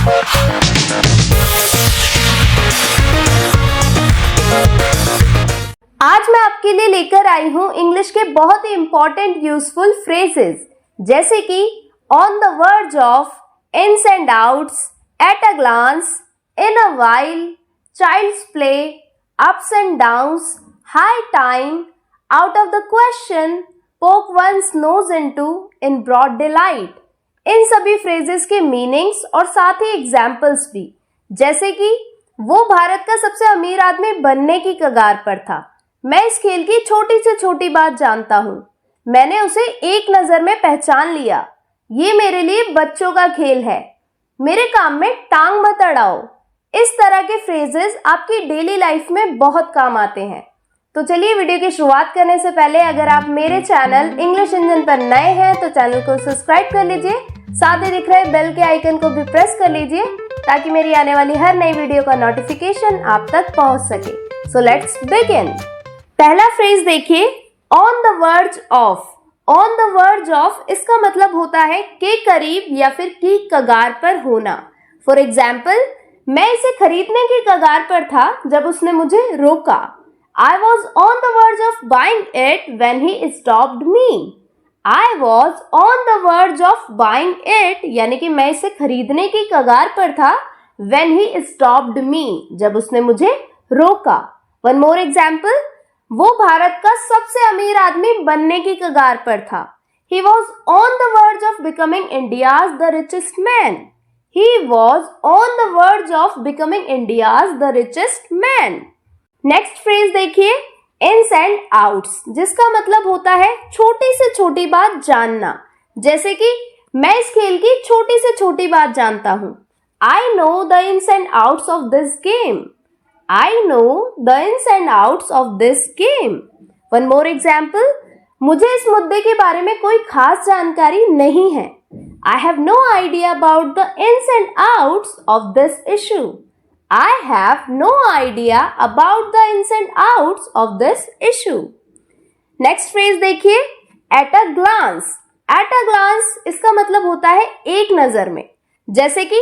आज मैं आपके लिए लेकर आई हूँ इंग्लिश के बहुत ही इंपॉर्टेंट यूजफुल फ्रेजेस, जैसे कि on the verge of, ins and outs, at a glance, in a while, child's play, ups and downs, high time, out of the question, poke one's nose into, in broad daylight. इन सभी phrases के meanings और साथ ही examples भी, जैसे कि वो भारत का सबसे अमीर आदमी बनने की कगार पर था। मैं इस खेल की छोटी से छोटी बात जानता हूँ, मैंने उसे एक नजर में पहचान लिया। ये मेरे लिए बच्चों का खेल है, मेरे काम में टांग मत अड़ाओ। इस तरह के फ्रेजेस आपकी डेली लाइफ में बहुत काम आते हैं। तो चलिए वीडियो की शुरुआत करने से पहले अगर आप मेरे चैनल इंग्लिश इंजन पर नए हैं तो चैनल को सब्सक्राइब कर लीजिए, साथ ही दिख रहे बेल के आइकन को भी प्रेस कर लीजिए ताकि मेरी आने वाली हर नई वीडियो का नोटिफिकेशन आप तक पहुंच सके। So let's begin. पहला फ्रेज देखिए, on the verge of. On the verge of इसका मतलब होता है के करीब या फिर की कगार पर होना। फॉर एग्जाम्पल, मैं इसे खरीदने की कगार पर था जब उसने मुझे रोका। I was on the verge of buying it when he stopped me. I was on the verge of buying it यानी कि मैं इसे खरीदने की कगार पर था when he stopped me जब उसने मुझे रोका। One more example, वो भारत का सबसे अमीर आदमी बनने की कगार पर था। He was on the verge of becoming India's the richest man. He was on the verge of becoming India's the richest man. Next phrase देखिए, इन्स एंड आउट्स, जिसका मतलब होता है छोटी से छोटी बात जानना। जैसे कि मैं इस खेल की छोटी से छोटी बात जानता हूं। I know the ins and outs of this game. I know the ins and outs of this game. One more example, मुझे इस मुद्दे के बारे में कोई खास जानकारी नहीं है। I have no idea about the ins and outs of this issue. I have no idea about the ins and outs of this issue. Next phrase देखिए, at a glance. At a glance इसका मतलब होता है एक नजर में। जैसे कि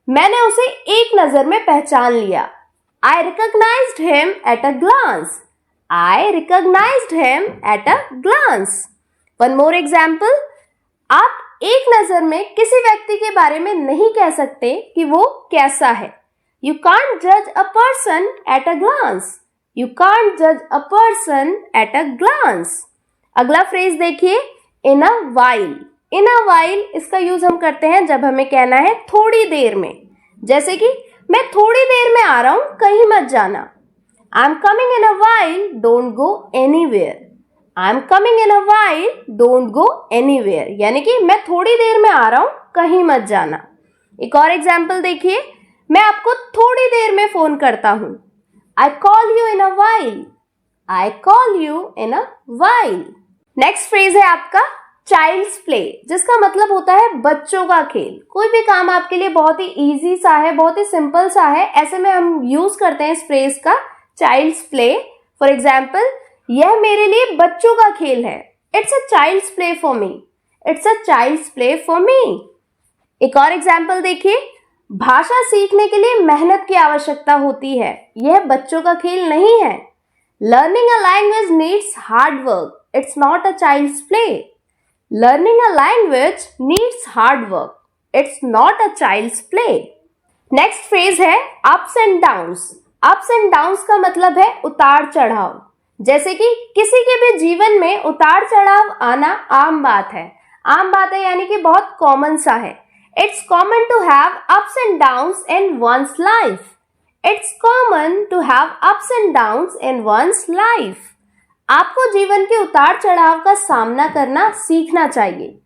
मैंने उसे एक नजर में पहचान लिया। I recognized him at a glance. I recognized him at a glance. One more example, आप एक नजर में किसी व्यक्ति के बारे में नहीं कह सकते कि वो कैसा है। You can't judge a person at a glance. You can't judge a person at a glance. अगला फ्रेज देखिए, in a while. In a while इसका यूज हम करते हैं जब हमें कहना है थोड़ी देर में। जैसे कि मैं थोड़ी देर में आ रहा हूं, कहीं मत जाना। I'm coming in a while, don't go anywhere. I'm coming in a while, don't go anywhere. यानी कि मैं थोड़ी देर में आ रहा हूं, कहीं मत जाना। एक और एग्जाम्पल देखिए, मैं आपको थोड़ी देर में फोन करता हूं। I call you in a while. I call you in a while. Next phrase है आपका चाइल्ड्स प्ले, जिसका मतलब होता है बच्चों का खेल। कोई भी काम आपके लिए बहुत ही इजी सा है, बहुत ही सिंपल सा है, ऐसे में हम यूज करते हैं इस फ्रेज का चाइल्ड्स प्ले। फॉर एग्जाम्पल, यह मेरे लिए बच्चों का खेल है। It's a child's play for me. It's a child's play for me. एक और एग्जाम्पल देखिए, भाषा सीखने के लिए मेहनत की आवश्यकता होती है, यह बच्चों का खेल नहीं है। Learning a language needs hard work, it's not a child's play. Learning a language needs hard work, it's not a child's play. Next phrase है ups and downs. Ups and downs का मतलब है उतार चढ़ाव। जैसे कि किसी के भी जीवन में उतार चढ़ाव आना आम बात है। आम बात है यानी कि बहुत कॉमन सा है। It's common to have ups and downs in one's life. It's common to have ups and downs in one's life. आपको जीवन के उतार चढ़ाव का सामना करना सीखना चाहिए।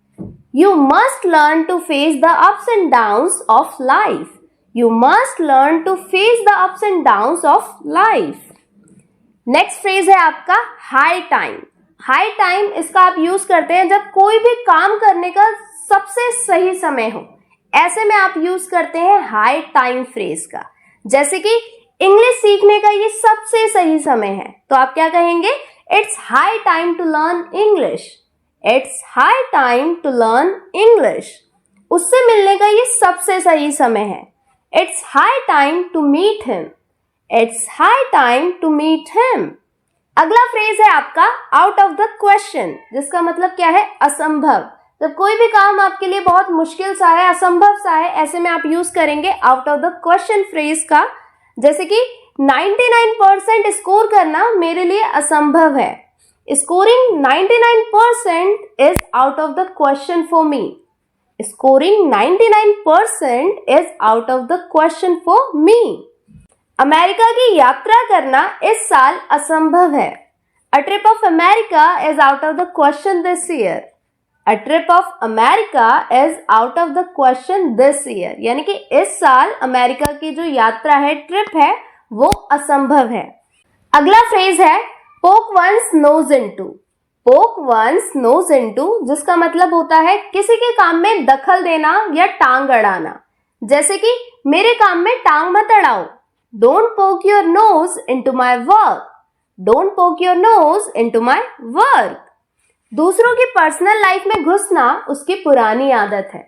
You must learn to face the ups and downs of life. You must learn to face the ups and downs of life. Next phrase है आपका high time. High time इसका आप यूज करते हैं जब कोई भी काम करने का सबसे सही समय हो। ऐसे में आप यूज करते हैं हाई टाइम फ्रेज का। जैसे कि इंग्लिश सीखने का ये सबसे सही समय है, तो आप क्या कहेंगे? It's high time to learn English. It's high time to learn English. उससे मिलने का ये सबसे सही समय है। It's high time to meet him. It's high time to meet him. अगला फ्रेज है आपका आउट ऑफ द क्वेश्चन, जिसका मतलब क्या है? असंभव। जब कोई भी काम आपके लिए बहुत मुश्किल सा है, असंभव सा है, ऐसे में आप यूज करेंगे out of the question phrase का। जैसे कि 99% स्कोर करना मेरे लिए असंभव है। Scoring 99% is out of the question for me. Scoring 99% is out of the question for me. America की यात्रा करना इस साल असंभव है। A trip of America is out of the question this year. A trip of America is out of the question this year. यानी कि इस साल अमेरिका की जो यात्रा है, ट्रिप है, वो असंभव है। अगला फ्रेज है poke one's nose into. Poke one's nose into, जिसका मतलब होता है किसी के काम में दखल देना या टांग अड़ाना। जैसे कि मेरे काम में टांग मत अड़ाओ। Don't poke your nose into my work. Don't poke your nose into my work. दूसरों की पर्सनल लाइफ में घुसना उसकी पुरानी आदत है।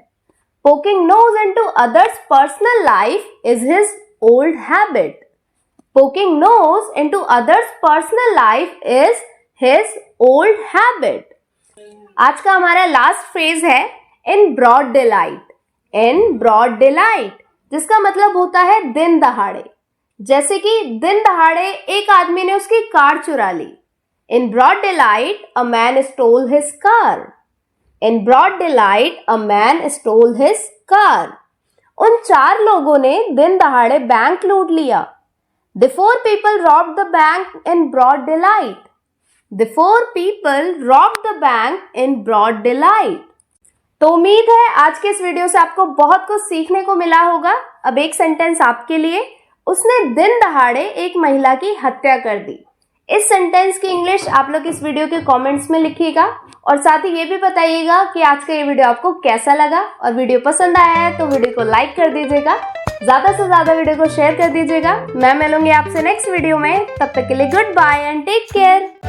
Poking nose into others' personal life is his old habit. Poking nose into others' personal life is his old habit. आज का हमारा लास्ट फ्रेज है in broad daylight. In broad daylight, जिसका मतलब होता है दिन दहाड़े। जैसे कि दिन दहाड़े एक आदमी ने उसकी कार चुरा ली। In broad daylight, a man stole his car. In broad daylight, a man stole his car. उन 4 लोगों ने दिन दहाड़े बैंक लूट लिया। The 4 people robbed the bank in broad daylight. The 4 people robbed the bank in broad daylight. तो उम्मीद है आज के इस वीडियो से आपको बहुत कुछ सीखने को मिला होगा। अब एक सेंटेंस आपके लिए। उसने दिन दहाड़े एक महिला की हत्या कर दी। इस सेंटेंस की इंग्लिश आप लोग इस वीडियो के कमेंट्स में लिखिएगा और साथ ही ये भी बताइएगा कि आज का ये वीडियो आपको कैसा लगा। और वीडियो पसंद आया है तो वीडियो को लाइक कर दीजिएगा, ज्यादा से ज्यादा वीडियो को शेयर कर दीजिएगा। मैं मिलूंगी आपसे नेक्स्ट वीडियो में। तब तक के लिए good bye and take care.